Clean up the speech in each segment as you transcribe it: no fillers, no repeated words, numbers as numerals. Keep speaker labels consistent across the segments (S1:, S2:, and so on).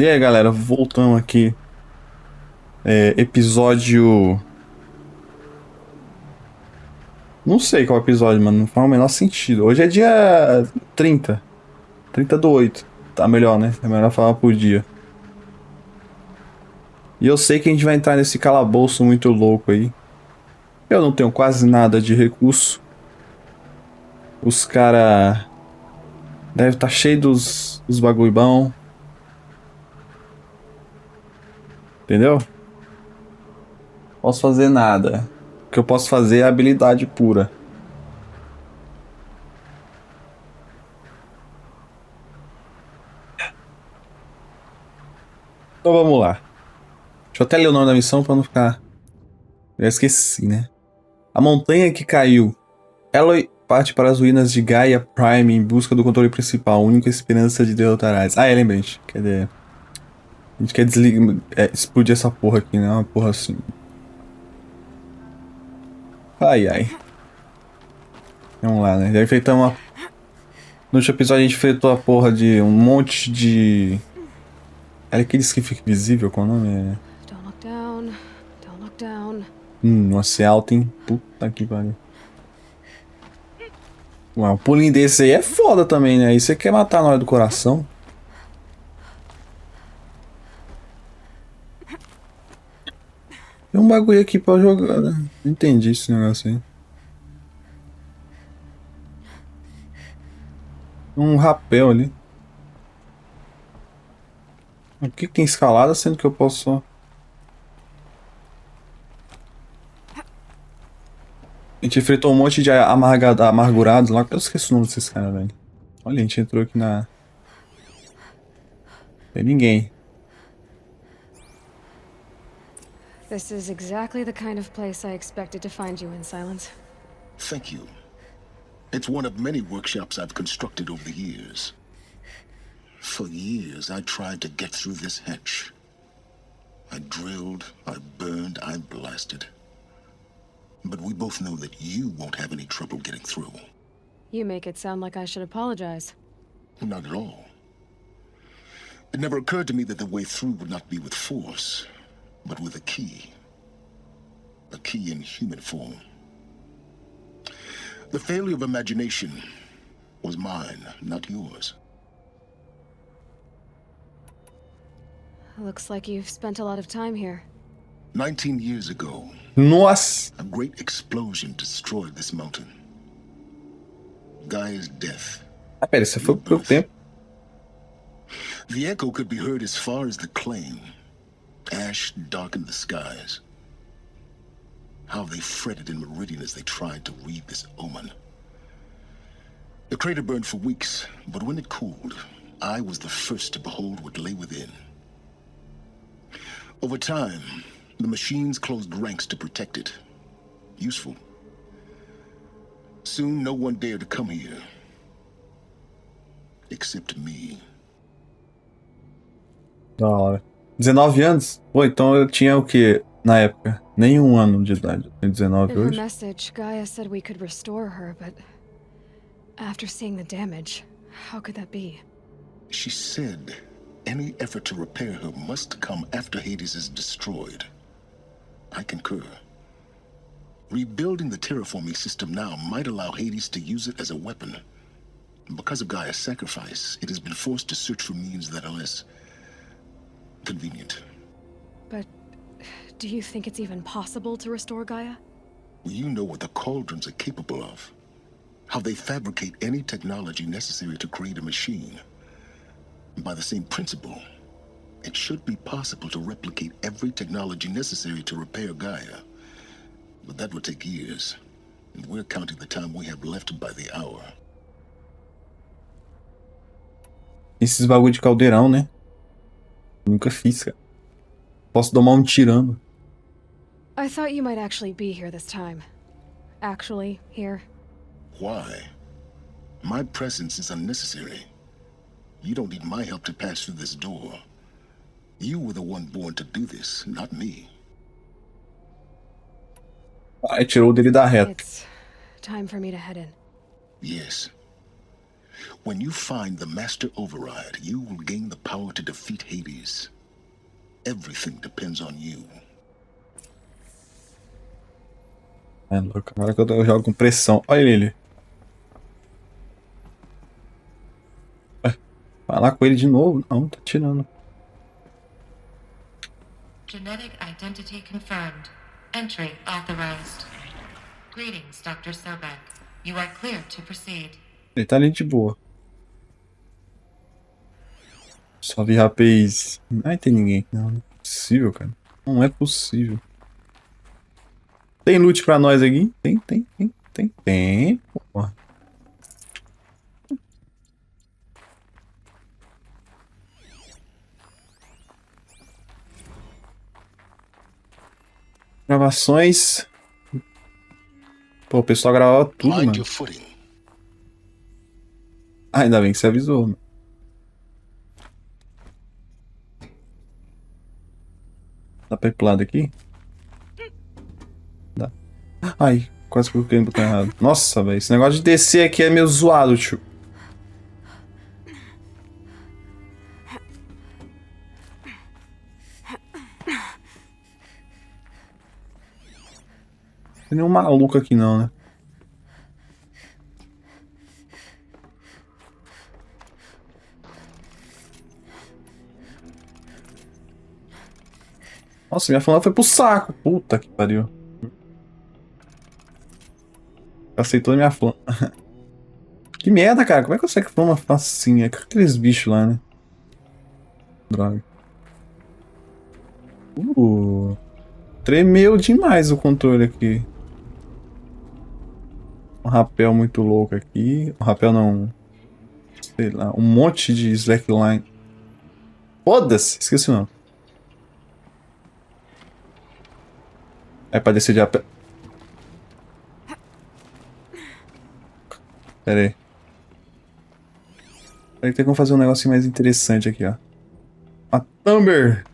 S1: E aí, galera, voltamos aqui. Episódio. Não sei qual episódio, mano. Não faz o menor sentido. Hoje é dia 30 do 8. Tá melhor, né? É melhor falar por dia. E eu sei que a gente vai entrar nesse calabouço muito louco aí. Eu não tenho quase nada de recurso. Os cara devem estar cheio dos bagulho bom. Entendeu? Posso fazer nada. O que eu posso fazer é habilidade pura. Então vamos lá. Deixa eu até ler o nome da missão pra não ficar. Já esqueci, né? A montanha que caiu. Aloy parte para as ruínas de Gaia Prime em busca do controle principal, única esperança de derrotar Hades. Ah, lembrei, a gente quer desligar, explodir essa porra aqui, né? Uma porra assim. Ai, ai. Vamos lá, né? Já enfrentamos uma... No último episódio a gente enfrentou a porra de um monte de... Era aqueles que fica invisível, qual é o nome?
S2: Don't look down. Don't look down.
S1: Nossa, é alto, hein? Puta que pariu. Ué, um pulinho desse aí é foda também, né? Aí você quer matar na hora do coração. Tem um bagulho aqui pra jogar, né? Não entendi esse negócio aí. Um rapel ali. O que tem escalada, sendo que eu posso só... A gente enfrentou um monte de amargurados lá. Eu esqueci o nome desses caras, velho. Olha, a gente entrou aqui na... Tem ninguém.
S2: This is exactly the kind of place I expected to find you in, Silence.
S3: Thank you. It's one of many workshops I've constructed over the years. For years, I tried to get through this hatch. I drilled, I burned, I blasted. But we both know that you won't have any trouble getting through.
S2: You make it sound like I should apologize.
S3: Not at all. It never occurred to me that the way through would not be with force, but with a key. A key in human form. The failure of imagination was mine, not yours.
S2: Looks like you've spent a lot of time here.
S3: 19 years ago,
S1: Nossa!
S3: a great explosion destroyed this mountain. Gaia's death.
S1: Ah, pera, isso foi pro tempo.
S3: The echo could be heard as far as the claim. Ash darkened the skies. How they fretted in Meridian as they tried to read this omen. The crater burned for weeks, but when it cooled, I was the first to behold what lay within. Over time, the machines closed ranks to protect it. Useful. Soon, no one dared to come here. Except me.
S1: Da hora. 19 anos? Pô, então eu tinha o quê na época? Nenhum ano de idade. Eu tenho 19
S2: In her
S1: hoje.
S2: message, Gaia said we could restore her, but after seeing the damage, how could that be?
S3: She said any effort to repair her must come after Hades is destroyed. I concur. Rebuilding the terraforming system now might allow Hades to use it as a weapon. Because of Gaia's sacrifice, it has been forced to search for means that are less convenient.
S2: But do you think it's even possible to restore Gaia?
S3: You know what the cauldrons are capable of. How they fabricate any technology necessary to create a machine. By the same principle, it should be possible to replicate every technology necessary to repair Gaia. But that would take years, and we're counting the time we have left by the hour.
S1: Esses bagulho de caldeirão, né? Nunca fiz, cara. Posso domar um tirando.
S2: I thought you might actually be here this time. Actually, here.
S3: Why? My presence is unnecessary. You don't need my help to pass through this door. You were the one born to do this, not me.
S1: Ai, tirou o dele da reta.
S2: It's time for me to head in.
S3: Yes. When you find the Master Override, you will gain the power to defeat Hades. Everything depends on you.
S1: É louco, agora que eu jogo com pressão. Olha ele. Ué, falar com ele de novo? Não, tá tirando.
S4: Genetic identity confirmed. Entry authorized. Greetings, Dr. Sobek. You are clear to proceed.
S1: Ele tá ali de boa. Só vi rapaz. Não tem ninguém. Não é possível, cara. Não é possível. Tem loot pra nós aqui? Tem. Porra. Gravações. Pô, o pessoal gravava tudo,
S3: Mind
S1: mano.
S3: your footing.
S1: Ah, ainda bem que você avisou, mano. Dá pra ir pro lado aqui? Dá. Ai, quase que eu cliquei no botão errado. Nossa, velho, esse negócio de descer aqui é meio zoado, tio. Tem nenhum maluco aqui não, né? Nossa, minha flama foi pro saco. Puta que pariu. Aceitou minha flama. Que merda, cara. Como é que consegue flama facinha? É com aqueles bichos lá, né? Droga. Tremeu demais o controle aqui. Um rapel muito louco aqui. Um rapel não. Sei lá. Um monte de slackline. Foda-se. Esqueci o nome. É pra descer de rapel. Pera aí. Peraí que tem como fazer um negocinho mais interessante aqui, ó. A Thumber.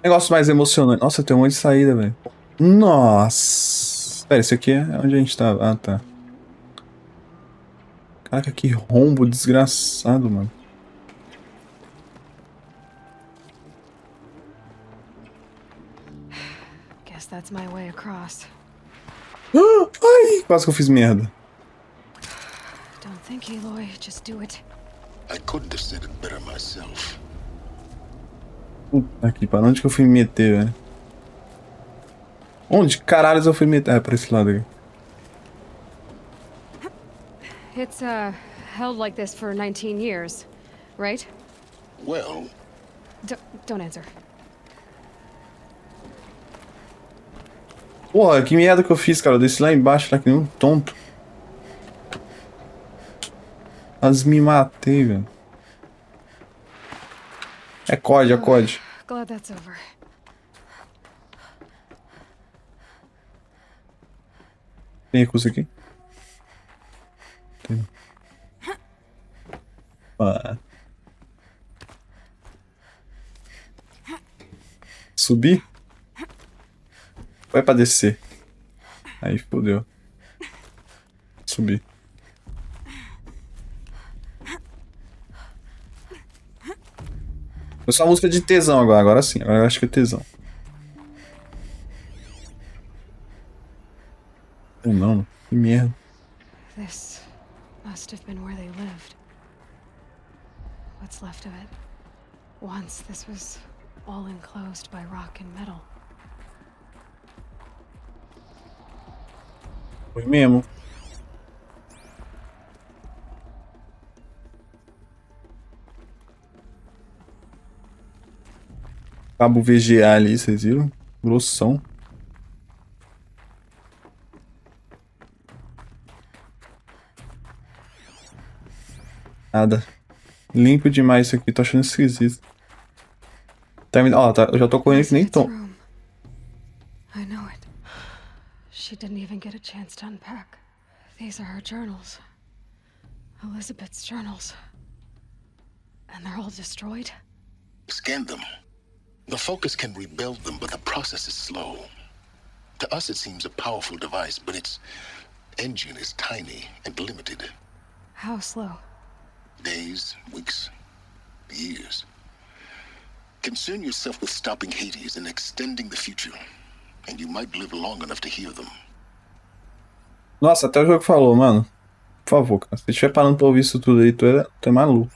S1: Negócio mais emocionante. Nossa, tem um monte de saída, velho. Nossa. Pera, esse aqui é onde a gente tava. Ah, tá. Caraca, que rombo desgraçado, mano.
S2: Guess that's my way across.
S1: Ai, quase que eu fiz merda.
S2: Don't think, Aloy. Just do it.
S3: I couldn't have said it better myself.
S1: Puta que pariu, onde que eu fui me meter, velho? Onde caralho eu fui me meter? Ah, pra esse lado aqui.
S2: It's, held like this for 19 years, right?
S3: Well,
S2: Don't answer.
S1: Porra, que merda que eu fiz, cara. Eu desci lá embaixo, lá que nem um tonto. Quase me matei, velho. É COD, é COD.
S2: Glad that's over.
S1: Tem recurso aqui? Tem. Ah. Subir? Vai pra descer. Aí fodeu. Subir. Foi só uma música de tesão agora. Agora sim. Agora eu acho que é tesão. Ou não. Que merda.
S2: This must have been where they lived. What's left of it? Once this was all enclosed by rock and metal.
S1: Foi mesmo. Cabo VGA ali, vocês viram? Grossão. Nada. Limpo demais isso aqui, tô achando esquisito. Ó, tá, eu já tô correndo que nem tom.
S2: I know it. She didn't even get a chance to unpack. These are her journals. Elizabeth's journals. And they're all destroyed?
S3: scan them. The Focus can rebuild them, but the process is slow. To us, it seems a powerful device, but its engine is tiny and limited.
S2: How slow?
S3: Days, weeks, years. Concern yourself with stopping Hades and extending the future, and you might live long enough to hear them.
S1: Nossa, até o jogo falou, mano. Por favor, cara. Se você estiver parando pra ouvir isso tudo aí, tu é maluco.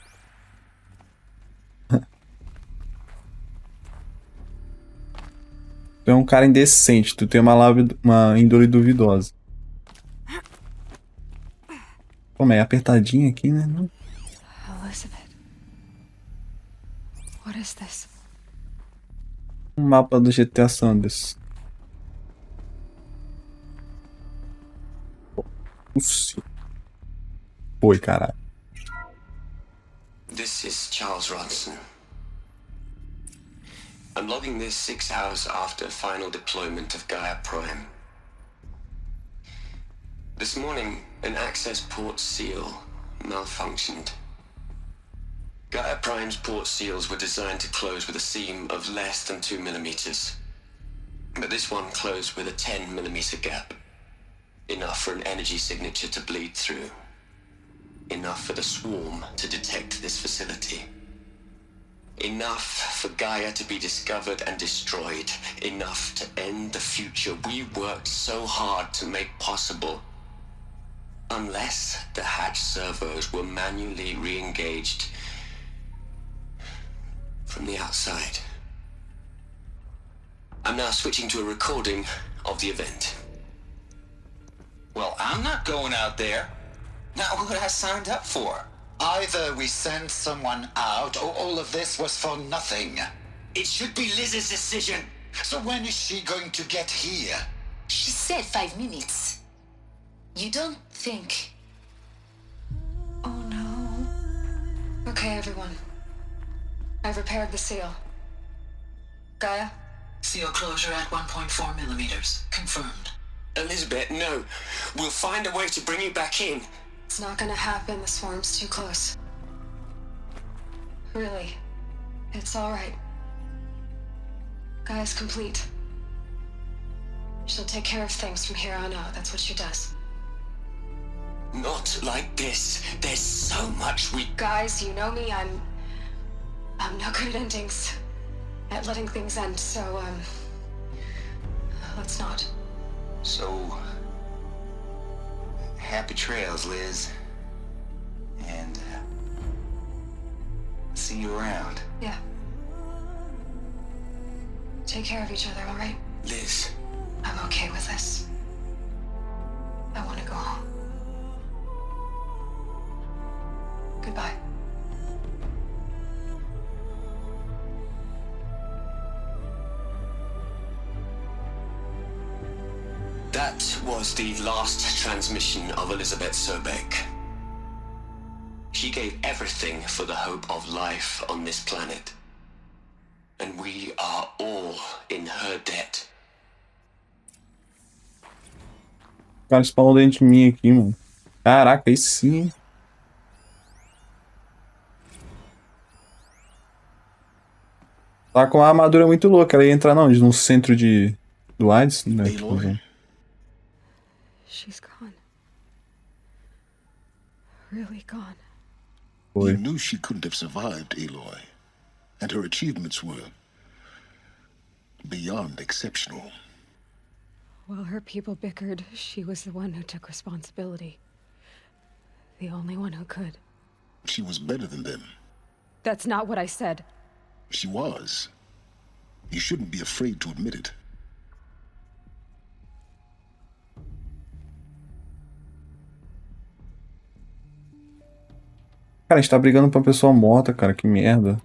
S1: Tu é um cara indecente, tu tem uma índole duvidosa. Pô, mas é apertadinho aqui, né? Não.
S2: Elizabeth. What is this?
S1: Um mapa do GTA Sanders. Foi, caralho.
S5: This is Charles Ronson. I'm logging this 6 hours after final deployment of Gaia Prime. This morning, an access port seal malfunctioned. Gaia Prime's port seals were designed to close with a seam of less than 2 millimeters. But this one closed with a 10 millimeter gap. Enough for an energy signature to bleed through. Enough for the swarm to detect this facility. Enough for Gaia to be discovered and destroyed. Enough to end the future we worked so hard to make possible. Unless the hatch servos were manually re-engaged from the outside. I'm now switching to a recording of the event.
S6: Well, I'm not going out there. Not what I signed up for.
S7: Either we send someone out, or all of this was for nothing.
S6: It should be Liz's decision.
S7: So when is she going to get here?
S8: She said 5 minutes. You don't think...
S2: Oh no. Okay, everyone. I've repaired the seal. Gaia?
S9: Seal closure at 1.4 millimeters. Confirmed.
S5: Elizabeth, no. We'll find a way to bring you back in.
S2: It's not gonna happen. The swarm's too close. Really. It's alright. Gaia's complete. She'll take care of things from here on out. That's what she does.
S5: Not like this. There's so much we...
S2: Guys, you know me. I'm no good at endings. At letting things end, so, let's not.
S6: So... happy trails, Liz. And, see you around.
S2: Yeah. Take care of each other, alright?
S5: Liz.
S2: I'm okay with this. I want to go home. Goodbye.
S5: That was the last transmission of Elizabeth Sobek. She gave everything for the hope of life on this planet. And we are all in her debt.
S1: O cara spawnou dentro de mim aqui, mano. Caraca, aí sim. Tá com a armadura muito louca. Ela ia entrar não, no centro do Hades, né?
S3: Aloy?
S2: She's gone. Really gone.
S1: Foi.
S3: You knew she couldn't have survived, Aloy. And her achievements were beyond exceptional.
S2: While her people bickered, she was the one who took responsibility. The only one who could.
S3: She was better than them.
S2: That's not what I said.
S3: She was. You shouldn't be afraid to admit it.
S1: Cara, a gente tá brigando pra pessoa morta, cara. Que merda.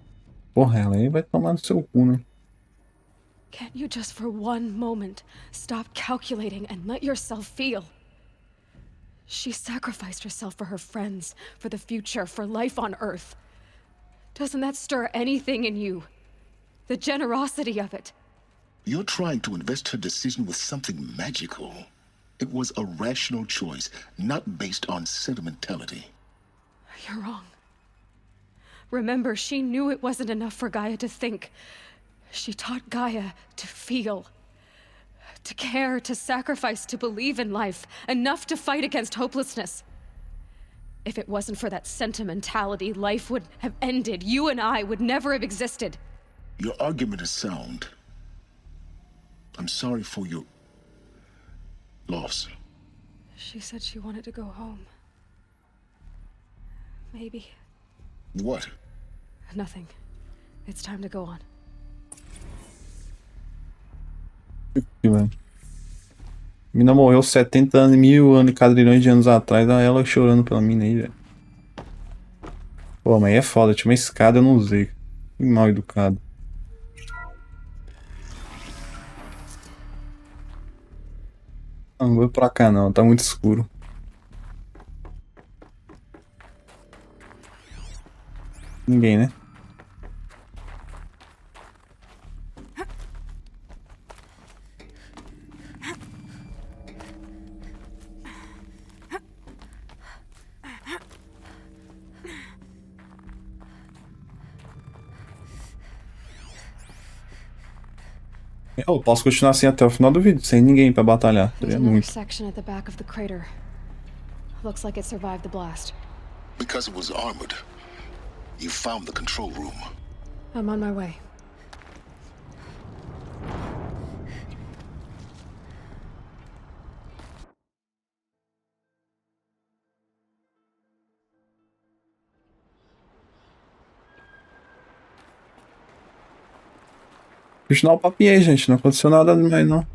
S1: Porra, ela aí vai tomar no seu cu, né?
S2: Can't you just for one moment stop calculating and let yourself feel? She sacrificed herself for her friends, for the future, for life on Earth. Doesn't that stir anything in you? The generosity of it.
S3: You're trying to invest her decision with something magical. It was a rational choice, not based on sentimentality.
S2: You're wrong. Remember, she knew it wasn't enough for Gaia to think. She taught Gaia to feel, to care, to sacrifice, to believe in life, enough to fight against hopelessness. If it wasn't for that sentimentality, life would have ended. You and I would never have existed.
S3: Your argument is sound. I'm sorry for your loss.
S2: She said she wanted to go home. Maybe.
S3: What?
S2: Nothing. It's time to go on.
S1: Mano. A mina morreu 70 anos, 1000 anos, quadrilhões de anos atrás. Olha ela chorando pela mina aí, velho. Pô, mas aí é foda. Tinha uma escada, eu não usei. Que mal educado. Não vou pra cá não, tá muito escuro. Ninguém, né? Eu posso continuar assim até o final do vídeo, sem ninguém pra batalhar.
S2: There's
S1: Seria
S2: another
S1: muito.
S2: section at the back of the crater. Looks like it survived the blast.
S3: Because it was armored. You found the control room.
S2: I'm on my way.
S1: Continuar o papinho aí, gente. Não aconteceu nada demais, não.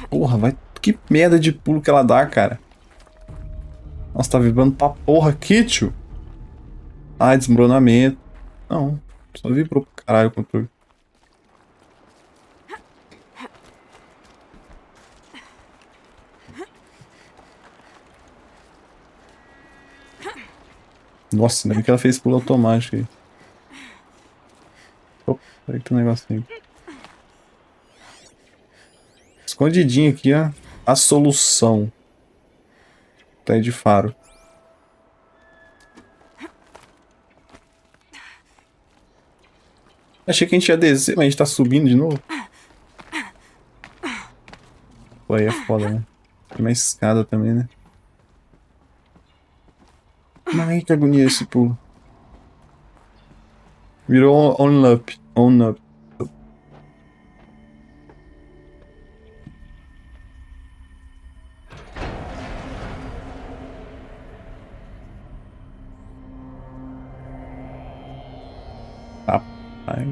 S1: Porra, vai. Que merda de pulo que ela dá, cara. Nossa, tá vibrando pra porra aqui, tio. Ah, desmoronamento. Não, só vibrou pro caralho o controle. Nossa, ainda bem que ela fez pulo automático aí. Opa, peraí que tem um negocinho. Escondidinho aqui, ó. A solução. Tá aí de faro. Achei que a gente ia descer, mas a gente tá subindo de novo. Pô, aí é foda, né? Tem uma escada também, né? Ai, que agonia esse pulo. Virou on up. On up. Rapaz.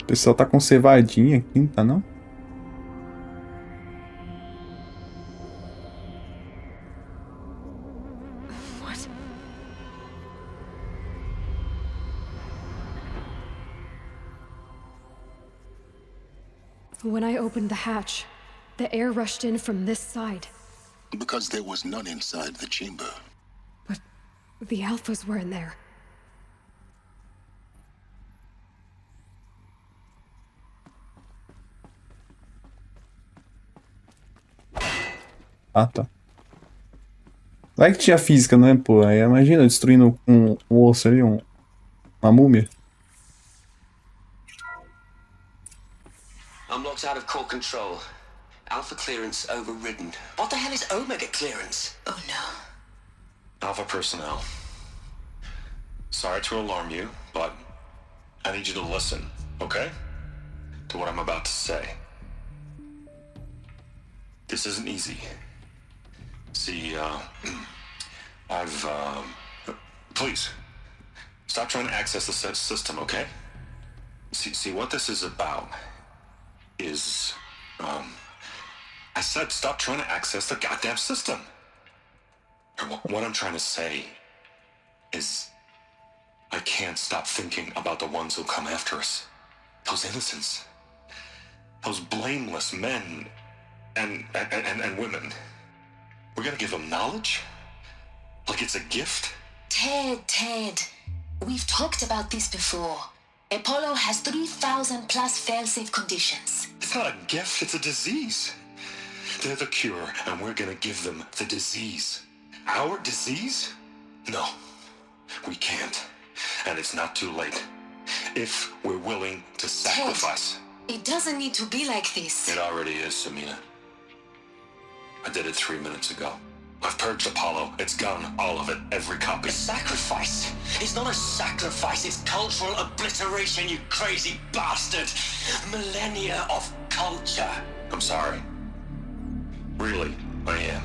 S1: O pessoal tá conservadinho aqui, não tá não?
S2: What? When I opened the hatch, the air rushed in from this side.
S3: Because there was none inside the chamber.
S2: But the alphas were in there.
S1: Ah, tá. Vai que tinha física, né, pô? Aí imagina destruindo um osso ali, uma múmia.
S5: I'm locked out of core control. Alpha clearance overridden.
S6: What the hell is Omega clearance?
S8: Oh no.
S10: Alpha personnel. Sorry to alarm you, but I need you to listen, okay? To what I'm about to say. This isn't easy. See, please, stop trying to access the system, okay? See, what this is about is, I said stop trying to access the goddamn system. What I'm trying to say is, I can't stop thinking about the ones who come after us. Those innocents. Those blameless men and women. We're gonna give them knowledge? Like it's a gift?
S8: Ted. We've talked about this before. Apollo has 3,000 plus fail-safe conditions.
S10: It's not a gift, it's a disease. They're the cure, and we're gonna give them the disease. Our disease? No, we can't. And it's not too late. if we're willing to sacrifice.
S8: It doesn't need to be like this.
S10: It already is, Samina. I did it 3 minutes ago. I've purged Apollo. It's gone. All of it. Every copy.
S6: A sacrifice? It's not a sacrifice. It's cultural obliteration, you crazy bastard. Millennia of culture.
S10: I'm sorry. Really, I am.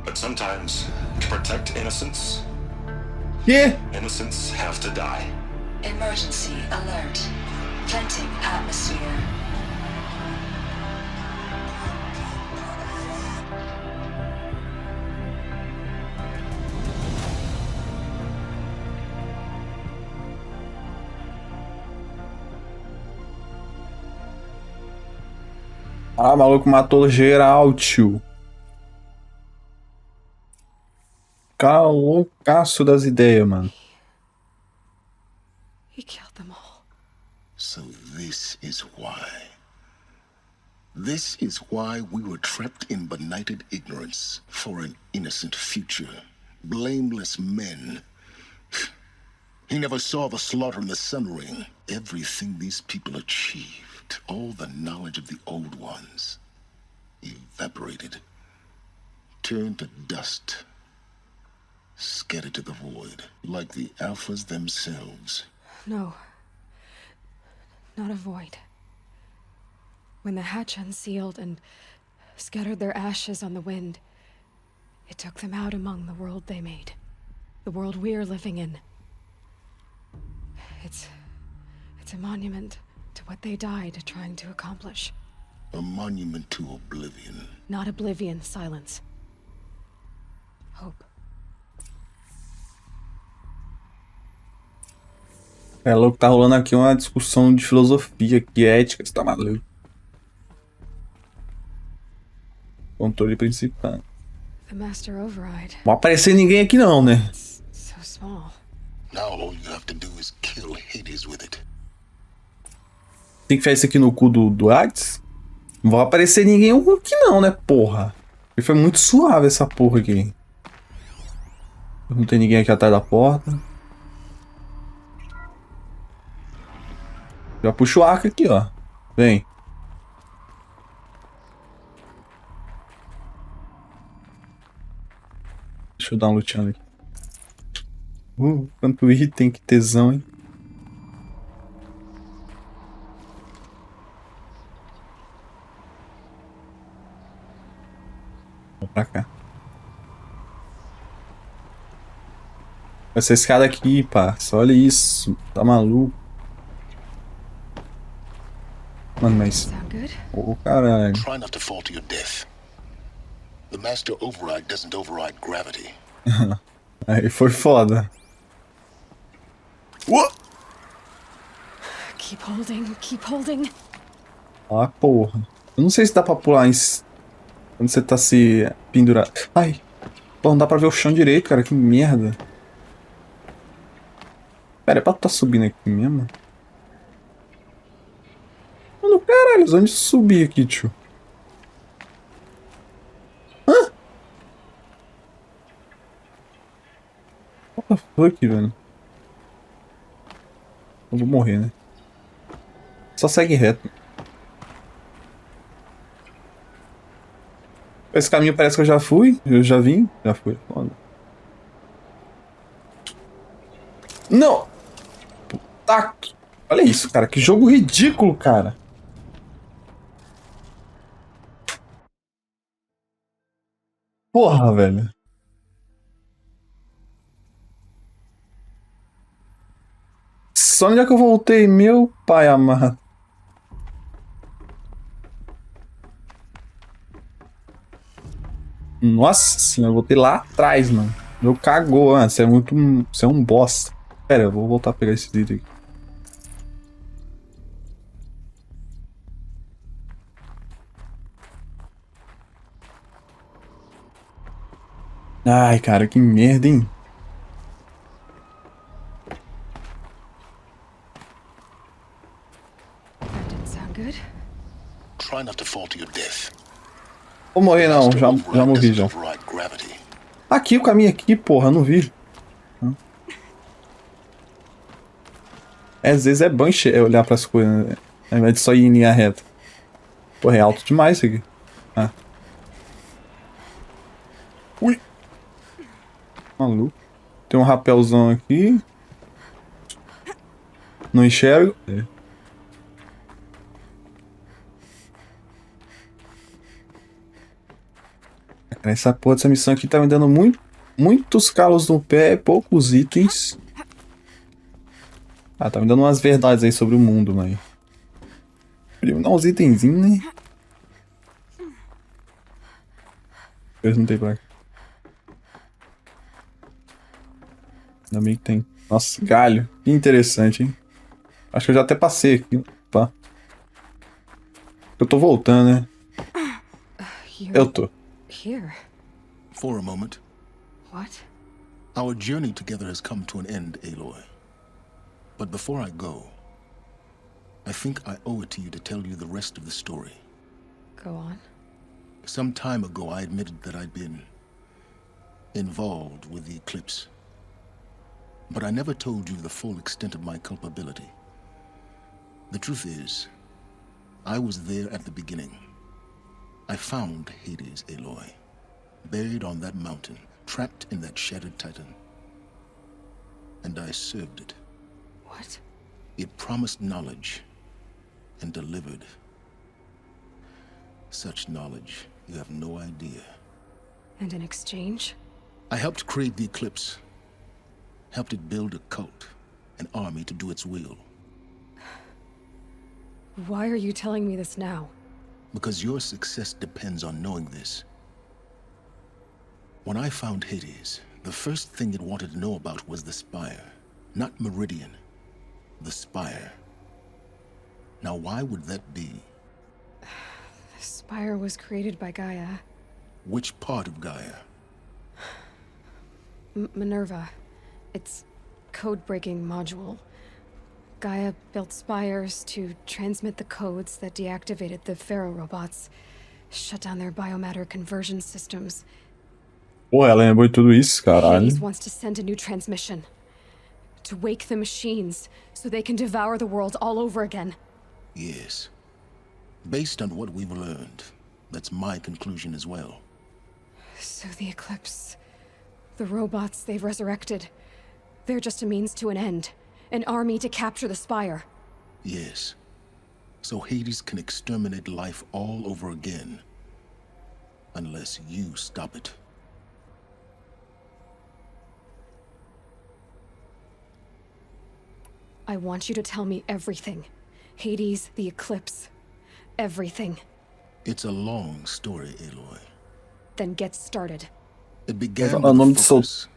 S10: But sometimes, to protect innocence, innocents have to die.
S9: Emergency alert. Venting atmosphere.
S1: Ah, o maluco matou geral, tio. Cara loucaço das ideias, mano.
S2: He killed them all.
S3: So this is why. This is why we were trapped in benighted ignorance for an innocent future. Blameless men. He never saw the slaughter in the Sun Ring. Everything these people achieved, all the knowledge of the old ones, evaporated, turned to dust, scattered to the void, like the Alphas themselves.
S2: No. Not a void. When the hatch unsealed and scattered their ashes on the wind, it took them out among the world they made. The world we're living in. It's a monument to what they died trying to accomplish.
S3: A monument to oblivion.
S2: Not oblivion, silence. Hope.
S1: É louco, tá rolando aqui uma discussão de filosofia, que ética, você tá maluco. Controle principal.
S2: The Master Override.
S1: Não vai aparecer ninguém aqui não, né?
S2: So small.
S3: Now all you have to do is kill Hades with it.
S1: Tem que enfiar isso aqui no cu do Hades? Não vai aparecer ninguém aqui não, né, porra? E foi muito suave essa porra aqui. Não tem ninguém aqui atrás da porta. Já puxa o arco aqui, ó. Vem. Deixa eu dar um luteando aqui. Quanto item, que tesão, hein? Vamos pra cá. Essa escada aqui, parça. Olha isso. Tá maluco. Mano, mas... Ô, caralho.
S3: Try not to fall to your death. The Master Override doesn't override gravity.
S1: Aí foi foda.
S2: Keep holding, keep holding.
S1: Ah, porra. Eu não sei se dá pra pular quando você tá se pendurado. Ai. Pô, não dá pra ver o chão direito, cara. Que merda. Pera, é pra tu tá subindo aqui mesmo? Mano, caralho, onde subir aqui, tio? Hã? What the fuck, velho? Eu vou morrer, né? Só segue reto. Esse caminho parece que eu já fui. Eu já vim. Já fui. Foda. Não! Puta que... Olha isso, cara. Que jogo ridículo, cara. Porra, velho. Só onde é que eu voltei? Meu pai amado. Nossa senhora, eu voltei lá atrás, mano. Meu cagou, você é muito... Você é um bosta. Pera, eu vou voltar a pegar esse item aqui. Ai, cara, que merda, hein?
S2: That didn't sound good.
S3: Try not to fall to your death.
S1: Vou morrer não, já morri já. Aqui, o caminho aqui, porra, não vi. Às vezes é bom olhar pras coisas, né? Ao invés de só ir em linha reta. Porra, é alto demais isso aqui. Ah. Ui! Maluco. Tem um rapelzão aqui. Não enxergo. Essa porra dessa missão aqui tá me dando muitos calos no pé, poucos itens. Ah, tá me dando umas verdades aí sobre o mundo, mas... Podia me dar uns itenzinhos, né? Perguntei pra cá. Ainda bem que tem. Nossa, galho. Que interessante, hein? Acho que eu já até passei aqui. Opa. Eu tô voltando, né? Eu tô.
S2: Here.
S3: For a moment.
S2: What?
S3: Our journey together has come to an end, Aloy. But before I go, I think I owe it to you to tell you the rest of the story.
S2: Go on.
S3: Some time ago, I admitted that I'd been involved with the eclipse. But I never told you the full extent of my culpability. The truth is, I was there at the beginning. I found Hades, Aloy, buried on that mountain, trapped in that shattered titan. And I served it.
S2: What?
S3: It promised knowledge and delivered. Such knowledge, you have no idea.
S2: And in exchange?
S3: I helped create the eclipse. Helped it build a cult, an army to do its will.
S2: Why are you telling me this now?
S3: Because your success depends on knowing this. When I found Hades, the first thing it wanted to know about was the Spire. Not Meridian. The Spire. Now, why would that be?
S2: The Spire was created by Gaia.
S3: Which part of Gaia?
S2: Minerva. Its code-breaking module. Gaia built spires to transmit the codes that deactivated the Pharaoh robots, shut down their biomatter conversion systems.
S1: Pô, ela lembrou de tudo isso, caralho.
S2: Hades wants to send a new transmission. To wake the machines, so they can devour the world all over again.
S3: Yes. Based on what we've learned, that's my conclusion as well.
S2: So the Eclipse... the robots they've resurrected... they're just a means to an end. An army to capture the Spire.
S3: Yes. So Hades can exterminate life all over again. Unless you stop it.
S2: I want you to tell me everything. Hades, the Eclipse. Everything.
S3: It's a long story, Aloy.
S2: Then get started.
S3: It began
S1: o
S3: with
S1: nome
S3: a
S1: de sol...
S3: focus,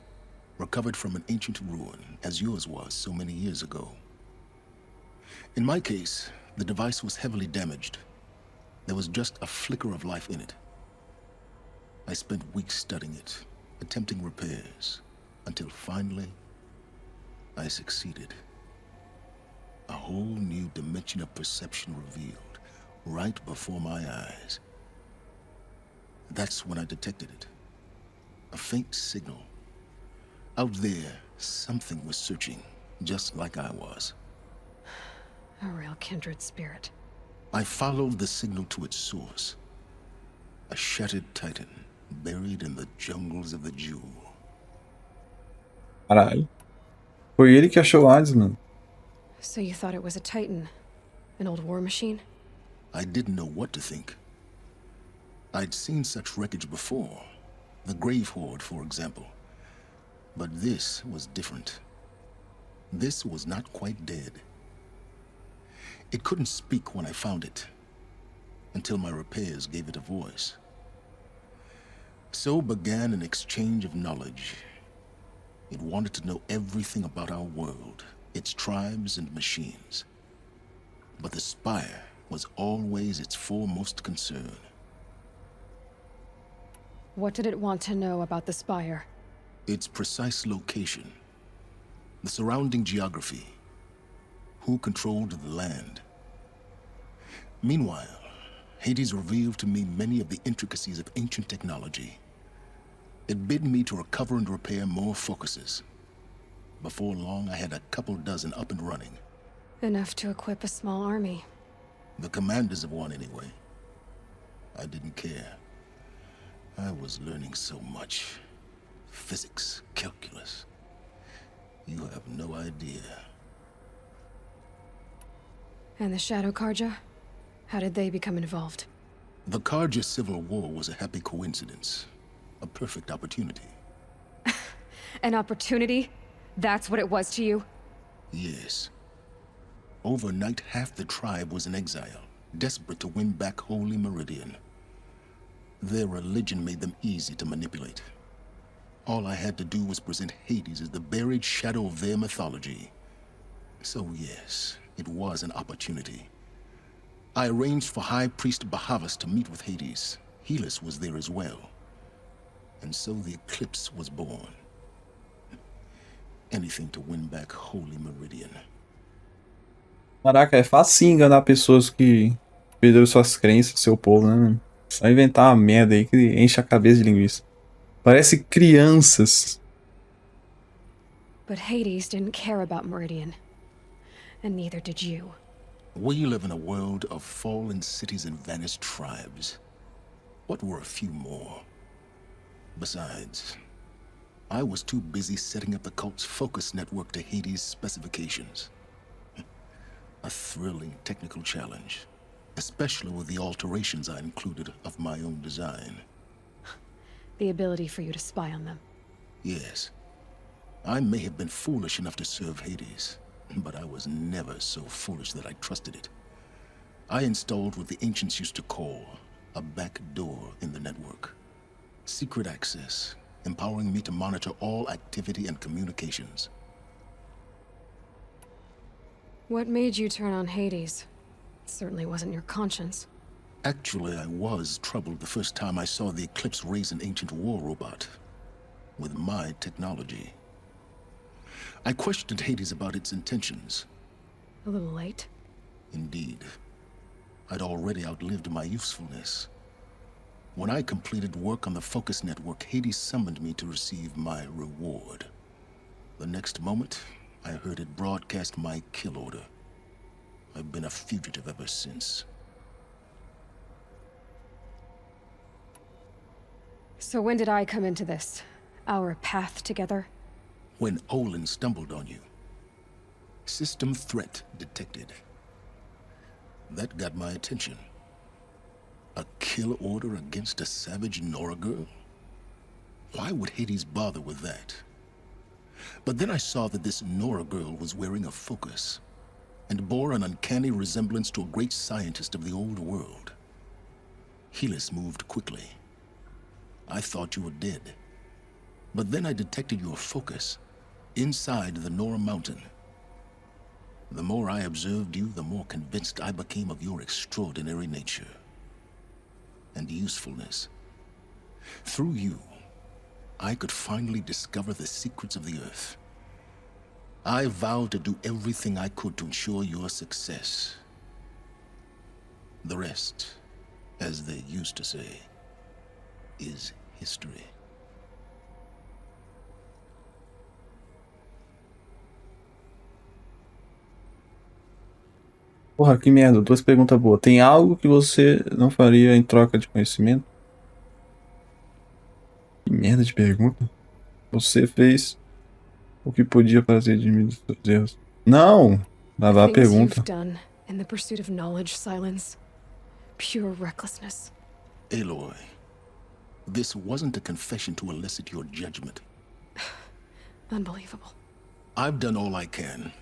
S3: recovered from an ancient ruin, as yours was so many years ago. In my case, the device was heavily damaged. There was just a flicker of life in it. I spent weeks studying it, attempting repairs, until finally, I succeeded. A whole new dimension of perception revealed, right before my eyes. That's when I detected it. A faint signal. Out there, something was searching, just like I was.
S2: A real kindred spirit.
S3: I followed the signal to its source. A shattered titan, buried in the jungles of the Jewel.
S1: Caralho. Foi ele que achou Hades, mano.
S2: So you thought it was a titan? An old war machine?
S3: I didn't know what to think. I'd seen such wreckage before. The Grave Horde, for example. But this was different. This was not quite dead. It couldn't speak when I found it, until my repairs gave it a voice. So began an exchange of knowledge. It wanted to know everything about our world, its tribes and machines. But the Spire was always its foremost concern.
S2: What did it want to know about the Spire?
S3: Its precise location, the surrounding geography, who controlled the land. Meanwhile, Hades revealed to me many of the intricacies of ancient technology. It bid me to recover and repair more focuses. Before long, I had a couple dozen up and running.
S2: Enough to equip a small army.
S3: The commanders of one, anyway. I didn't care. I was learning so much. Physics, calculus. You have no idea.
S2: And the Shadow Karja? How did they become involved?
S3: The Karja Civil War was a happy coincidence. A perfect opportunity.
S2: An opportunity? That's what it was to you?
S3: Yes. Overnight, half the tribe was in exile, desperate to win back Holy Meridian. Their religion made them easy to manipulate. All I had to do was present Hades as the buried shadow of their mythology. So yes, it was an opportunity. I arranged for High Priest Bahavas to meet with Hades. Lhes was there as well. And so the eclipse was born. Anything to win back Holy Meridian.
S1: Caraca, é fácil enganar pessoas que perderam suas crenças, seu povo, né? Só inventar uma merda aí que enche a cabeça de linguiça. Parece crianças.
S2: But Hades didn't care about Meridian. And neither did you.
S3: We live in a world of fallen cities and vanished tribes. What were a few more? Besides, I was too busy setting up the cult's focus network to Hades' specifications. A thrilling technical challenge, especially with the alterations I included of my own design.
S2: The ability for you to spy on them.
S3: Yes. I may have been foolish enough to serve Hades, but I was never so foolish that I trusted it. I installed what the ancients used to call a back door in the network. Secret access, empowering me to monitor all activity and communications.
S2: What made you turn on Hades? It certainly wasn't your conscience.
S3: Actually, I was troubled the first time I saw the Eclipse raise an ancient war robot. With my technology. I questioned Hades about its intentions.
S2: A little late?
S3: Indeed. I'd already outlived my usefulness. When I completed work on the Focus Network, Hades summoned me to receive my reward. The next moment, I heard it broadcast my kill order. I've been a fugitive ever since.
S2: So when did I come into this? Our path together?
S3: When Olin stumbled on you. System threat detected. That got my attention. A kill order against a savage Nora girl? Why would Hades bother with that? But then I saw that this Nora girl was wearing a focus, and bore an uncanny resemblance to a great scientist of the old world. Lhes moved quickly. I thought you were dead. But then I detected your focus, inside the Nora mountain. The more I observed you, the more convinced I became of your extraordinary nature. And usefulness. Through you, I could finally discover the secrets of the Earth. I vowed to do everything I could to ensure your success. The rest, as they used to say, is history.
S1: Porra, que merda. Duas perguntas boas. Tem algo que você não faria em troca de conhecimento? Que merda de pergunta. Você fez o que podia fazer de mim dos seus erros. Não! Lavar a pergunta.
S2: Done in the pursuit of knowledge, Silence. Pure recklessness.
S3: Aloy, this wasn't a confession to elicit your judgment.
S2: Unbelievable.
S3: I've done all I can.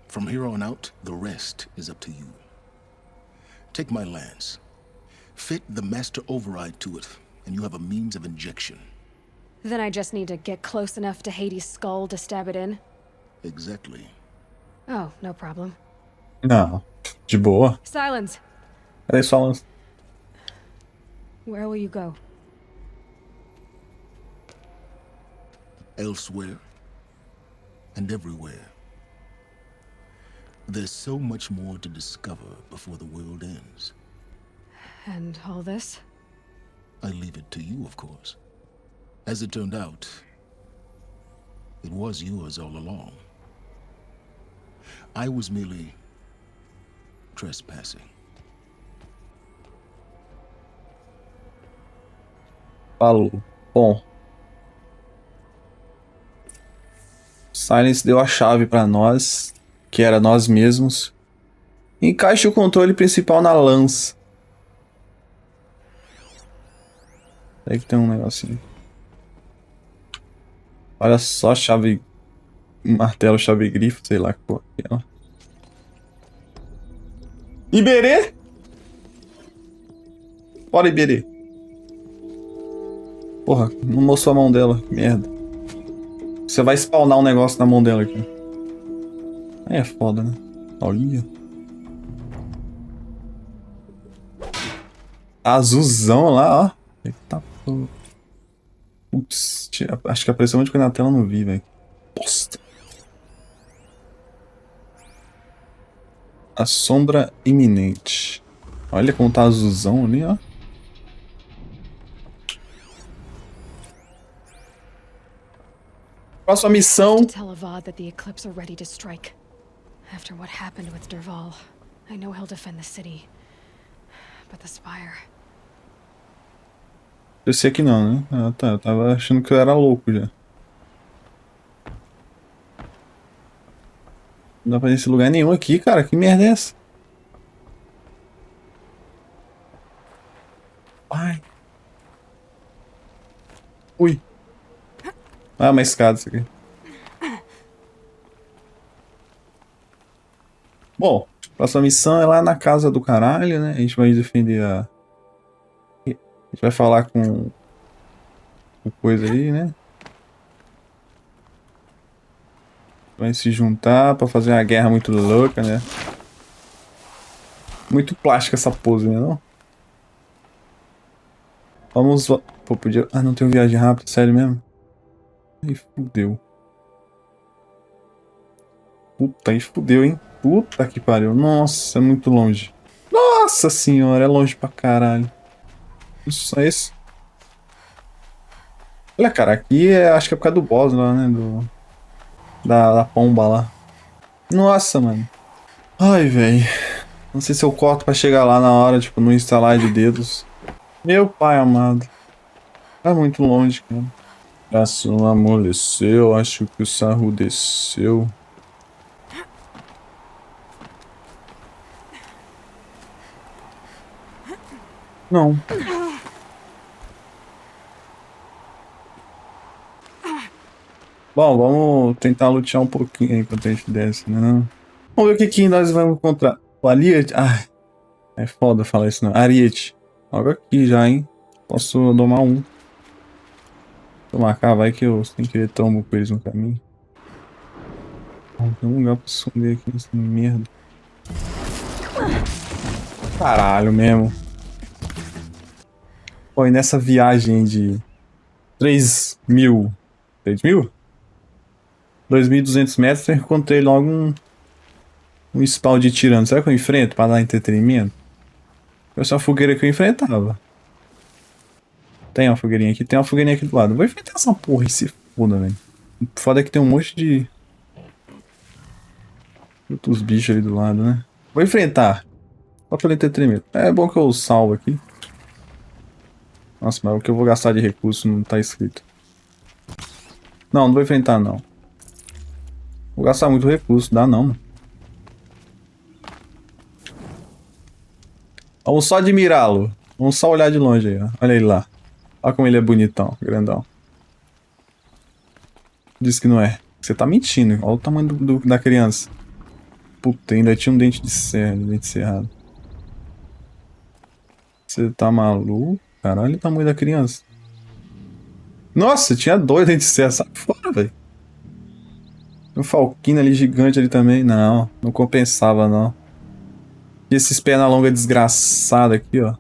S3: From here on out, the rest is up to you. Take my lance. Fit the master override to it, and you have a means of injection.
S2: Then I just need to get close enough to Hades' skull to stab it in?
S3: Exactly.
S2: Oh, no problem.
S1: Não. De boa.
S2: Silence.
S1: Cadê sua lança?
S2: Where will you go?
S3: Elsewhere. And everywhere. There's so much more to discover before the world ends.
S2: And all this?
S3: I leave it to you, of course. As it turned out, it was yours all along. I was merely trespassing.
S1: Falou. Bom. Silence deu a chave pra nós, que era nós mesmos. Encaixe o controle principal na lança. Aí que tem um negocinho. Olha só, chave... martelo, chave grifo, sei lá que porra que é. Iberê? Bora, Iberê. Porra, não mostrou a mão dela, que merda. Você vai spawnar um negócio na mão dela aqui. Aí é foda, né? Olha. Azulzão lá, ó. Eita porra. Putz, acho que apareceu um monte de coisa na tela, eu não vi, velho. Bosta. A sombra iminente. Olha como tá azulzão ali, ó. Próxima missão.
S2: Tell Avad that the Eclipse are ready to strike. After what happened with Derval, I know he'll defend the city. But the Spire...
S1: Esse aqui não, né? Ah, tá. Eu tava achando que eu era louco já. Não dá pra ir nesse lugar nenhum aqui, cara. Que merda é essa? Ai. Ui. Ah, uma escada isso aqui. Bom, próxima missão é lá na casa do caralho, né? A gente vai defender a... A gente vai falar com... o coisa aí, né? Vai se juntar pra fazer uma guerra muito louca, né? Muito plástica essa pose, né, não? Vamos... Pô, podia... Ah, não tem viagem rápida, sério mesmo? Aí fudeu. Puta, aí fudeu, hein? Puta que pariu. Nossa, é muito longe. Nossa senhora, é longe pra caralho. Isso, só isso. Olha, cara, aqui acho que é por causa do boss lá, né? Da pomba lá. Nossa, mano. Ai, velho. Não sei se eu corto pra chegar lá na hora, tipo, no instalar de dedos. Meu pai amado. Tá muito longe, cara. Braço amoleceu, acho que o sarro desceu. Não. Bom, vamos tentar lutear um pouquinho aí enquanto a gente desce, né? Vamos ver o que nós vamos encontrar. O Ariete. Ah, é foda falar isso não. Ariete. Logo aqui já, hein? Posso domar um. Tomar cá, vai que eu sem querer tombo com eles no caminho. Tem um lugar pra esconder aqui nessa merda. Caralho mesmo. Pô, e nessa viagem de 3.000... 3.000? 2.200 metros, eu encontrei logo um spawn de tirano. Será que eu enfrento pra dar entretenimento? Essa fogueira que eu enfrentava. Tem uma fogueirinha aqui, tem uma fogueirinha aqui do lado. Vou enfrentar essa porra e se foda, velho. O foda é que tem um monte de... outros bichos ali do lado, né? Vou enfrentar. Só pelo entretenimento. É bom que eu salvo aqui. Nossa, mas o que eu vou gastar de recurso não tá escrito. Não, não vou enfrentar não. Vou gastar muito recurso, dá não. Vamos só admirá-lo. Vamos só olhar de longe aí, ó. Olha ele lá. Olha como ele é bonitão, grandão. Diz que não é. Você tá mentindo. Olha o tamanho da criança. Puta, ainda tinha um dente de serra, dente cerrado. Você tá maluco? Caralho, olha o tamanho da criança. Nossa, tinha 2 dentes de serra. Sai fora, velho. Um falquino ali gigante ali também. Não, não compensava não. E esses perna longa desgraçada aqui, ó.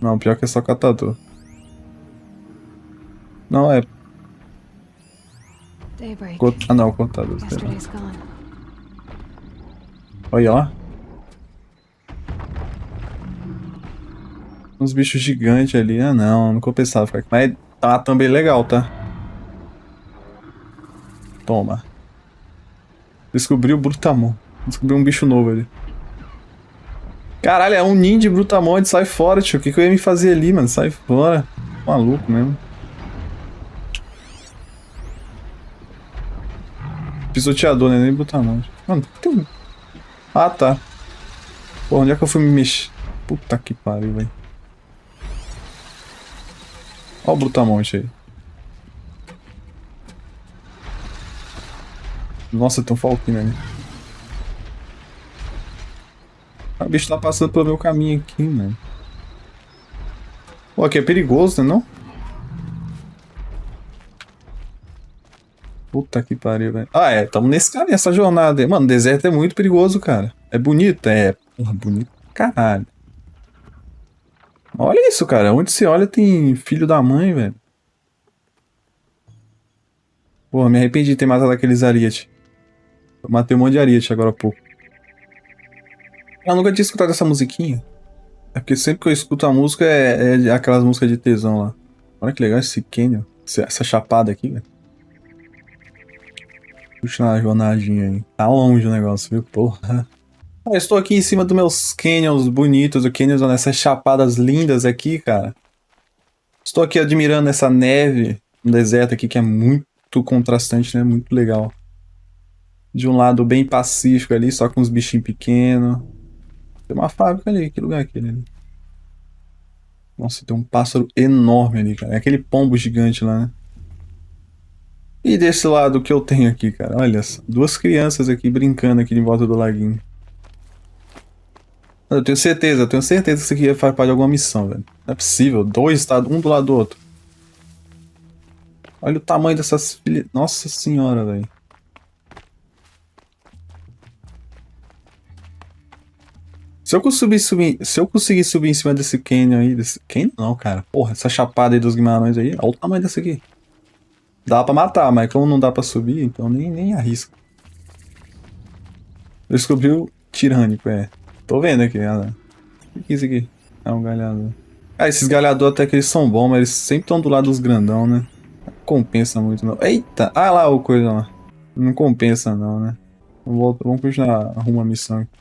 S1: Não, pior que é só catador. Não, é... Ah não, cortador. Olha lá. Uns bichos gigantes ali. Ah não, não compensava ficar aqui. Mas tá também legal, tá? Toma. Descobri o Brutamon. Descobri um bicho novo ali. Caralho, é um ninja brutamonte, sai fora, tio. O que eu ia me fazer ali, mano? Sai fora. Maluco mesmo. Pisoteador, né? Nem brutamonte. Mano, tem um... Ah, tá. Pô, onde é que eu fui me mexer? Puta que pariu, velho. Olha o brutamonte aí. Nossa, tem um falquinho ali. O bicho tá passando pelo meu caminho aqui, mano. Pô, aqui é perigoso, né, não? Puta que pariu, velho. Ah, é, tamo nessa jornada aí. Mano, o deserto é muito perigoso, cara. É bonito? É. Porra, bonito. Caralho. Olha isso, cara. Onde se olha tem filho da mãe, velho. Porra, me arrependi de ter matado aqueles ariete. Eu matei um monte de ariete agora há pouco. Eu nunca tinha escutado essa musiquinha. É porque sempre que eu escuto a música é aquelas músicas de tesão lá. Olha que legal esse canyon. Essa chapada aqui, velho. Puxa uma jornadinha aí. Tá longe o negócio, viu? Porra. Eu estou aqui em cima dos meus canyons bonitos. O canyons nessas chapadas lindas aqui, cara. Estou aqui admirando essa neve no deserto aqui que é muito contrastante, né? Muito legal. De um lado bem pacífico ali, só com uns bichinhos pequenos. Tem uma fábrica ali. Que lugar é aquele ali? Nossa, tem um pássaro enorme ali, cara. É aquele pombo gigante lá, né? E desse lado, o que eu tenho aqui, cara? Olha só. Duas crianças aqui brincando aqui em volta do laguinho. Eu tenho certeza que isso aqui faz parte de alguma missão, velho. Não é possível. Dois, tá? Um do lado do outro. Olha o tamanho dessas filhas. Nossa senhora, velho. Se eu conseguir subir em cima desse canyon aí, canyon não, cara. Porra, essa chapada aí dos Guimarães aí, olha o tamanho dessa aqui. Dá pra matar, mas como não dá pra subir, então nem arrisca. Eu descobri o tirânico, é. Tô vendo aqui, olha. O que é isso aqui? É um galhador. Ah, esses galhadores até que eles são bons, mas eles sempre estão do lado dos grandão, né? Não compensa muito, não. Eita! Ah lá o coisa lá. Não compensa, não, né? Vamos continuar arrumar a missão aqui.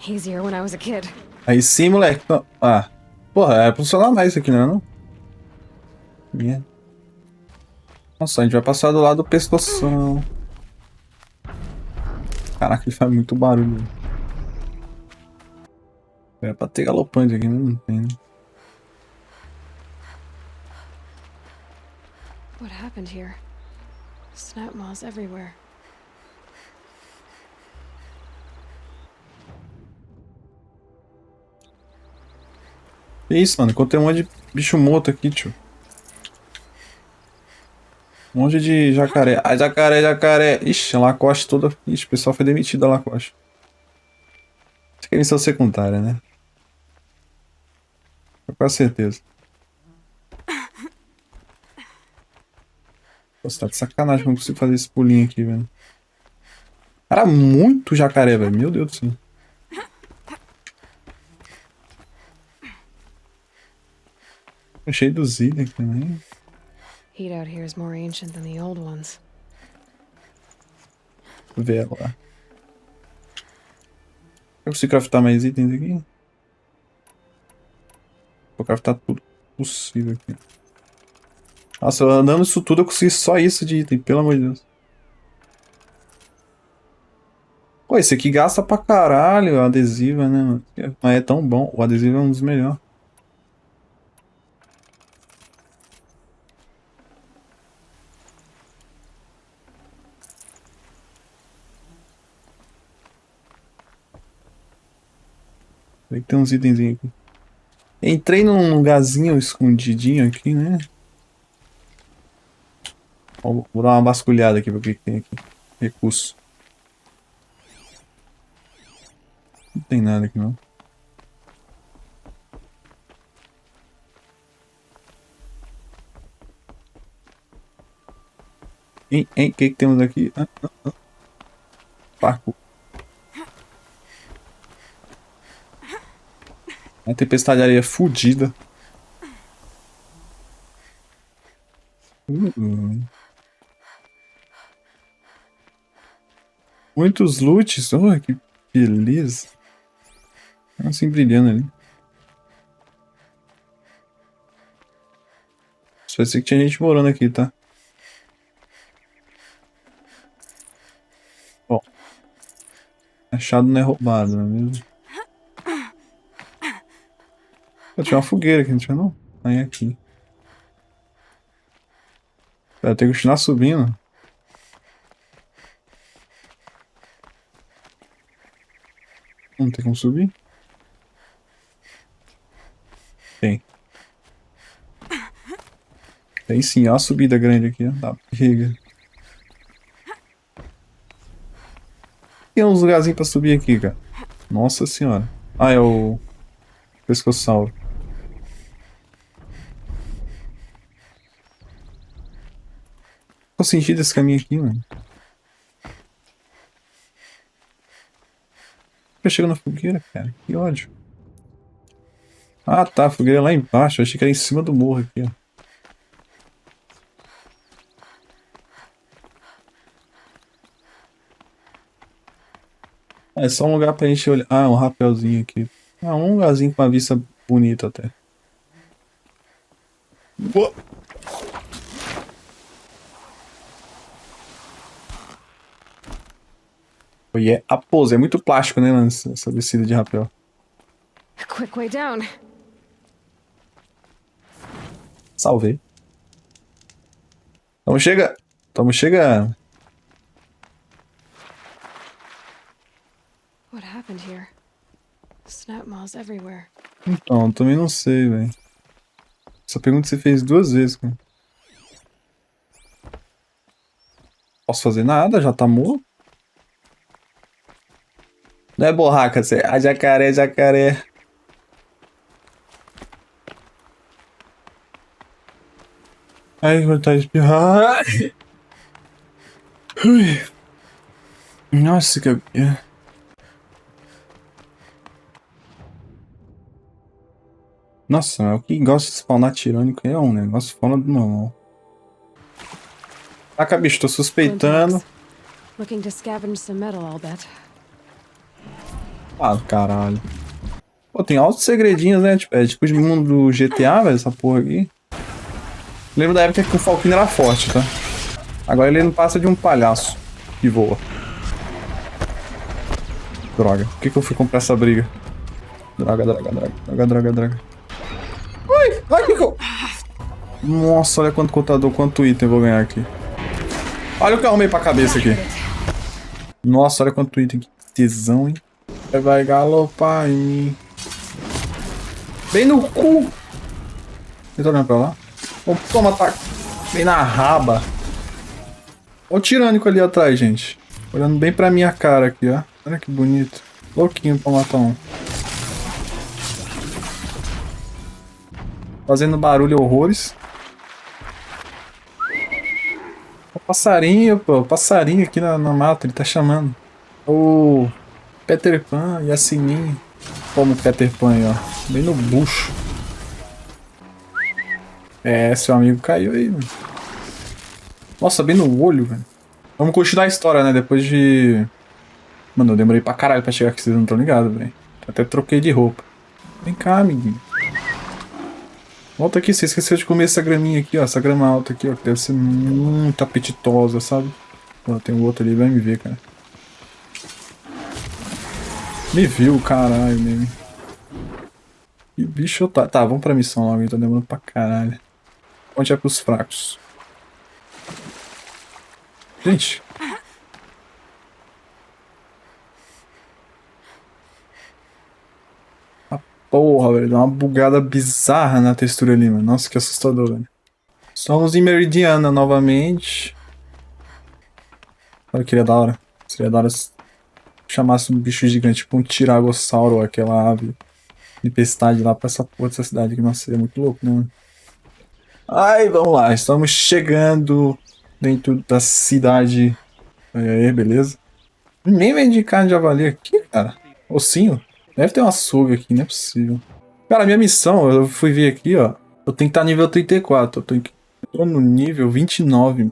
S2: Easier when I was a kid.
S1: Aí sim, moleque. Ah. Porra, é funcionar mais isso aqui, não é? Yeah. Nossa, a gente vai passar do lado do pescoção. Caraca, ele faz muito barulho. É pra ter galopante aqui, mas não tem, né?
S2: What happened here? Snap moths everywhere.
S1: Que isso, mano? Encontrei um monte de bicho morto aqui, tio. Um monte de jacaré. Ah, jacaré. Ixi, a Lacoste toda. Ixi, o pessoal foi demitido da Lacoste. Isso aqui é missão secundária, né? Com quase certeza. Nossa, tá de sacanagem que eu não consigo fazer esse pulinho aqui, velho. Era muito jacaré, velho. Meu Deus do céu. É cheio dos itens aqui também.
S2: Heat out here is more ancient than the old ones.
S1: Vê lá. Eu consigo craftar mais itens aqui? Vou craftar tudo possível aqui. Nossa, andando isso tudo eu consegui só isso de item, pelo amor de Deus. Pô, esse aqui gasta pra caralho o adesivo, né, mano? Mas é tão bom. O adesivo é um dos melhores. Tem uns itenzinhos aqui. Entrei num lugarzinho escondidinho aqui, né? Vou dar uma vasculhada aqui pra ver o que tem aqui. Recurso. Não tem nada aqui não. O que temos aqui? Parco. Uma tempestade de areia fudida. Muitos loots. Oh, que beleza. Assim, brilhando ali. Só parecia que tinha gente morando aqui, tá? Bom. Achado não é roubado, não é mesmo? Pô, tinha uma fogueira aqui, não tinha não? Aí aqui. Vai ter que continuar subindo. Não tem como subir? Tem. Tem sim, ó a subida grande aqui, ó. Da briga. Tem uns lugarzinhos pra subir aqui, cara. Nossa senhora. Ah, é o pescossauro. Qual o sentido desse caminho aqui, mano? Eu chego na fogueira, cara. Que ódio. Ah, tá. A fogueira é lá embaixo. Eu achei que era em cima do morro aqui, ó. É só um lugar pra gente olhar. Ah, um rapelzinho aqui. Ah, um lugarzinho com uma vista bonita até. Boa. E é a pose, é muito plástico, né, essa descida de rapel.
S2: Quick way down.
S1: Salvei. Estamos chegando. Estamos chegando.
S2: What happened here? Snap moths everywhere.
S1: Então, também não sei, velho. Essa pergunta você fez 2 vezes, cara. Posso fazer nada? Já tá morto? Não é borraca, você. Ah, jacaré, jacaré. Ai, vontade de espirrar. Ui. Nossa, que. Nossa, o que gosta de spawnar tirânico é um negócio fora do normal. Ah, bicho, tô suspeitando.
S2: Looking to scavenge some metal, I'll bet.
S1: Ah, caralho. Pô, tem altos segredinhos, né? É tipo de mundo do GTA, velho, essa porra aqui. Lembro da época que o Falcão era forte, tá? Agora ele não passa de um palhaço que voa. Droga. Por que eu fui comprar essa briga? Droga, droga, droga, droga, droga, droga. Ui! Ai, que eu... Nossa, olha quanto contador, quanto item eu vou ganhar aqui. Olha o que eu arrumei pra cabeça aqui. Nossa, olha quanto item. Que tesão, hein? Vai galopar em mim. Bem no cu! Ele tá olhando pra lá? Oh, toma, tá. Bem na raba. Olha o tirânico ali atrás, gente. Olhando bem pra minha cara aqui, ó. Olha que bonito. Louquinho pra matar um. Fazendo barulho horrores. O passarinho, pô. O passarinho aqui na mata, ele tá chamando. O Peter Pan e a Sininho. Como Peter Pan aí, ó. Bem no bucho. É, seu amigo caiu aí, mano. Nossa, bem no olho, velho. Vamos continuar a história, né? Depois de... Mano, eu demorei pra caralho pra chegar aqui, vocês não estão ligados, velho. Até troquei de roupa. Vem cá, amiguinho. Volta aqui, você esqueceu de comer essa graminha aqui, ó. Essa grama alta aqui, ó. Que deve ser muito apetitosa, sabe? Ó, tem um outro ali, vai me ver, cara. Me viu, caralho, mesmo. Que bicho tá. Tá, vamos pra missão logo, tá demorando pra caralho. Onde é pros fracos? Gente. A porra, velho. Dá uma bugada bizarra na textura ali, mano. Nossa, que assustador, velho. Estamos em Meridiana novamente. Olha que seria da hora. Seria da hora se chamasse um bicho gigante, tipo um tiragossauro ou aquela ave tempestade lá pra essa porra dessa cidade. Que, nossa, seria muito louco, né, mano? Ai, vamos lá. Estamos chegando dentro da cidade. Aí, beleza. Nem vende carne de javali aqui, cara. Ossinho. Deve ter uma açougue aqui, não é possível. Cara, minha missão, eu fui ver aqui, ó. Eu tenho que estar nível 34. Eu tô no nível 29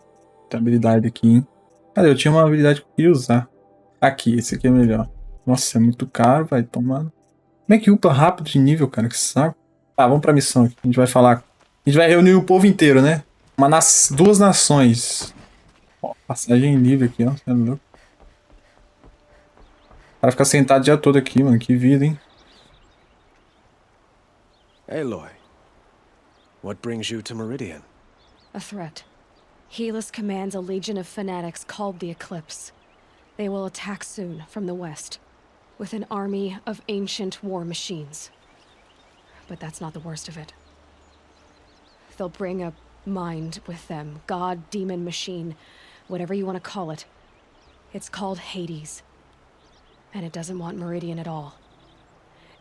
S1: de habilidade aqui, hein. Cara, eu tinha uma habilidade que eu queria usar. Aqui, esse aqui é melhor. Nossa, é muito caro, vai tomar. Como é que upa rápido de nível, cara? Que saco. Tá, vamos pra missão aqui. A gente vai falar. A gente vai reunir o povo inteiro, né? Duas nações. Ó, passagem livre aqui, ó. Você é louco. O cara fica sentado o dia todo aqui, mano. Que vida, hein?
S11: Aloy, what brings you to Meridian?
S2: A threat. Helus commands a legion of fanatics called the Eclipse. They will attack soon from the west, with an army of ancient war machines. But that's not the worst of it. They'll bring a mind with them, god, demon, machine, whatever you want to call it. It's called Hades. And it doesn't want Meridian at all.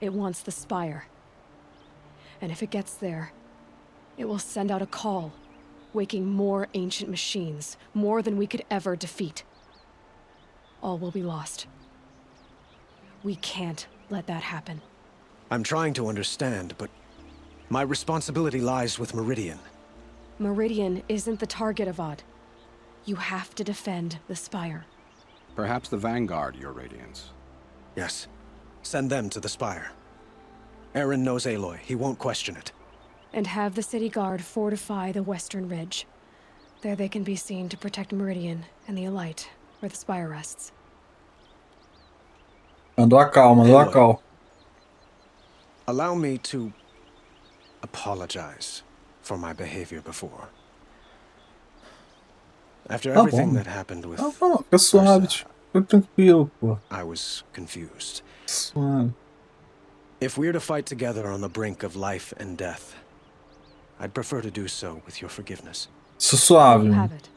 S2: It wants the Spire. And if it gets there, it will send out a call, waking more ancient machines, more than we could ever defeat. All will be lost. We can't let that happen.
S11: I'm trying to understand, but my responsibility lies with Meridian.
S2: Meridian isn't the target, Avad. You have to defend the Spire.
S12: Perhaps the Vanguard, Your Radiance.
S11: Yes. Send them to the Spire. Aaron knows Aloy. He won't question it.
S2: And have the city guard fortify the western ridge. There they can be seen to protect Meridian and the Elite, where the Spire rests.
S1: Mandou a cal, mandou a cal.
S11: Allow me to apologize for my behavior before. After everything that happened with
S1: fica suave, fica tranquilo, pô.
S11: I was confused.
S1: Suave.
S11: If we're to fight together on the brink of life and death, I'd prefer to do so with your forgiveness.
S1: Suave.
S2: You have it.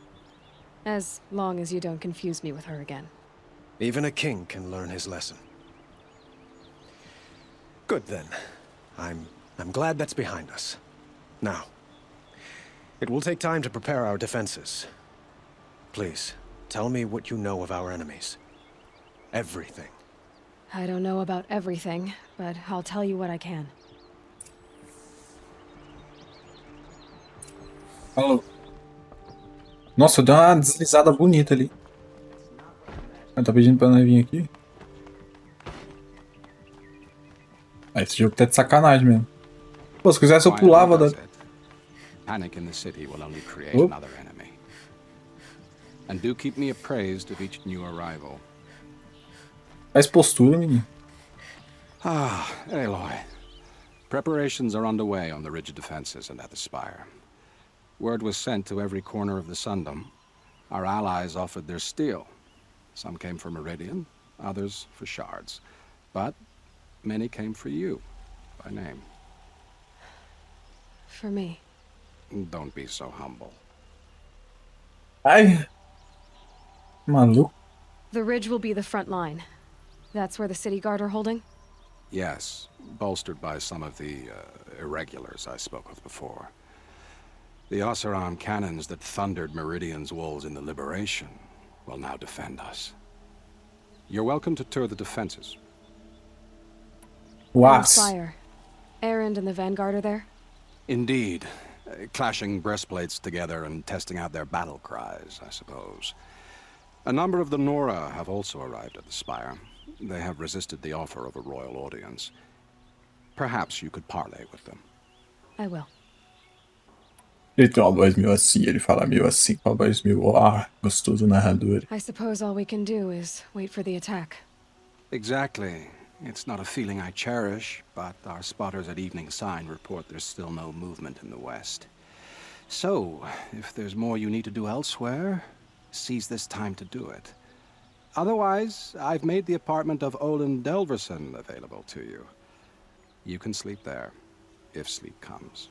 S2: As long as you don't confuse me with her again.
S11: Even a king can learn his lesson. Good then. I'm glad that's behind us. Now, it will take time to prepare our defenses. Please, tell me what you know of our enemies. Everything.
S2: I don't know about everything, but I'll tell you what I can.
S1: Alô. Nossa, deu uma deslizada bonita ali. Tá pedindo pra nós vir aqui? Ah, esse jogo tá de sacanagem mesmo. Pô, se quisesse eu pulava da...
S12: Panic in the city will only create another enemy. And do keep me appraised of each new arrival.
S1: Faz postura, menino.
S12: Ah, Aloy. Preparations are underway on the ridge defenses and at the Spire. Word was sent to every corner of the Sundom. Our allies offered their steel. Some came for Meridian, others for shards. But many came for you, by name.
S2: For me.
S12: Don't be so humble.
S1: Ai. Maluco.
S2: The ridge will be the front line. That's where the city guard are holding?
S12: Yes, bolstered by some of the irregulars I spoke of before. The Oseram cannons that thundered Meridian's walls in the Liberation will now defend us. You're welcome to tour the defenses.
S1: What?
S2: Spire. Erend and the Vanguard are there?
S12: Indeed. Clashing breastplates together and testing out their battle cries, I suppose. A number of the Nora have also arrived at the Spire. They have resisted the offer of a royal audience. Perhaps you could parley with them.
S2: I will.
S1: Ele tem uma voz meio assim, ele fala meio assim, com a voz meio gostoso narrador.
S2: I suppose all we can do is wait for the attack.
S12: Exactly. It's not a feeling I cherish, but our spotters at Evening Sign report there's still no movement in the west. So, if there's more you need to do elsewhere, seize this time to do it. Otherwise, I've made the apartment of Olin Delverson available to you. You can sleep there, if sleep comes.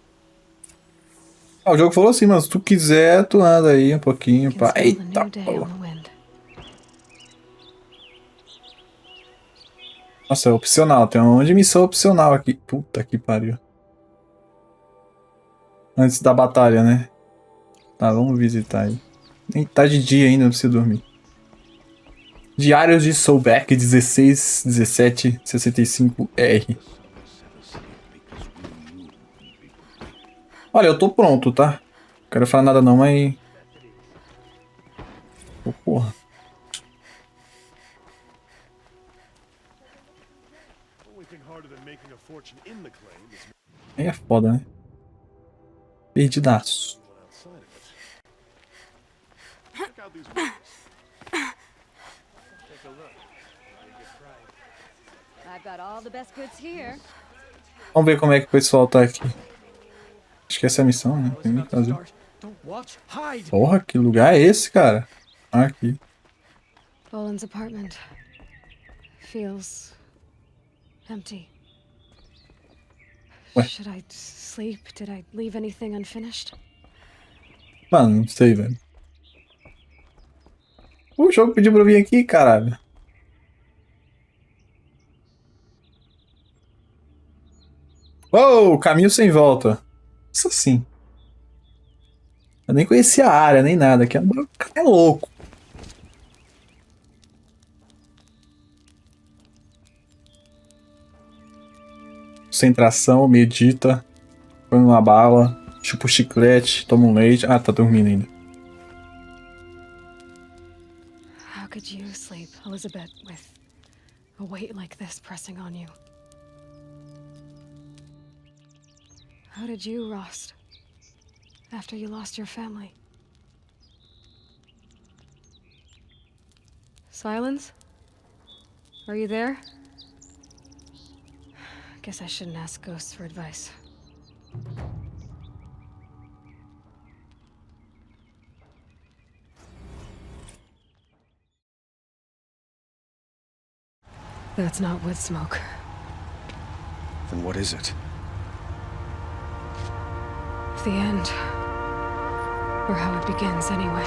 S1: O jogo falou assim, mano, se tu quiser, tu anda aí um pouquinho, pá. Eita, porra. Nossa, é opcional, tem um monte de missão opcional aqui. Puta que pariu. Antes da batalha, né? Tá, vamos visitar aí. Nem tá de dia ainda, não precisa dormir. Diários de Soulback 16-17-65-R. Olha, eu tô pronto, tá? Não quero falar nada não, mas... Oh, porra. Aí é foda, né? Perdidaço.
S2: I've got all the best goods here.
S1: Vamos ver como é que o pessoal tá aqui. Acho que essa é a missão, né? Tem que fazer. Porra, que lugar é esse, cara? Ah, aqui.
S2: Boland's apartment feels empty.
S1: Ué.
S2: Should I sleep? Did I leave anything unfinished?
S1: Mano, não sei, velho. O jogo pediu pra eu vir aqui, caralho. Uou, caminho sem volta. Isso sim. Eu nem conhecia a área, nem nada. Aqui é louco. Concentração, medita. Põe uma bala. Chupa o chiclete. Toma um leite. Ah, tá dormindo ainda.
S2: How could you sleep, Elizabeth, with a weight like this pressing on you? How did you, Rost, after you lost your family? Silence? Are you there? Guess I shouldn't ask ghosts for advice. That's not wood smoke.
S11: Then what is it?
S2: The end. Or how it begins, anyway.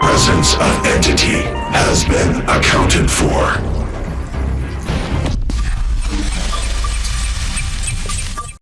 S13: Presence of entity has been accounted for.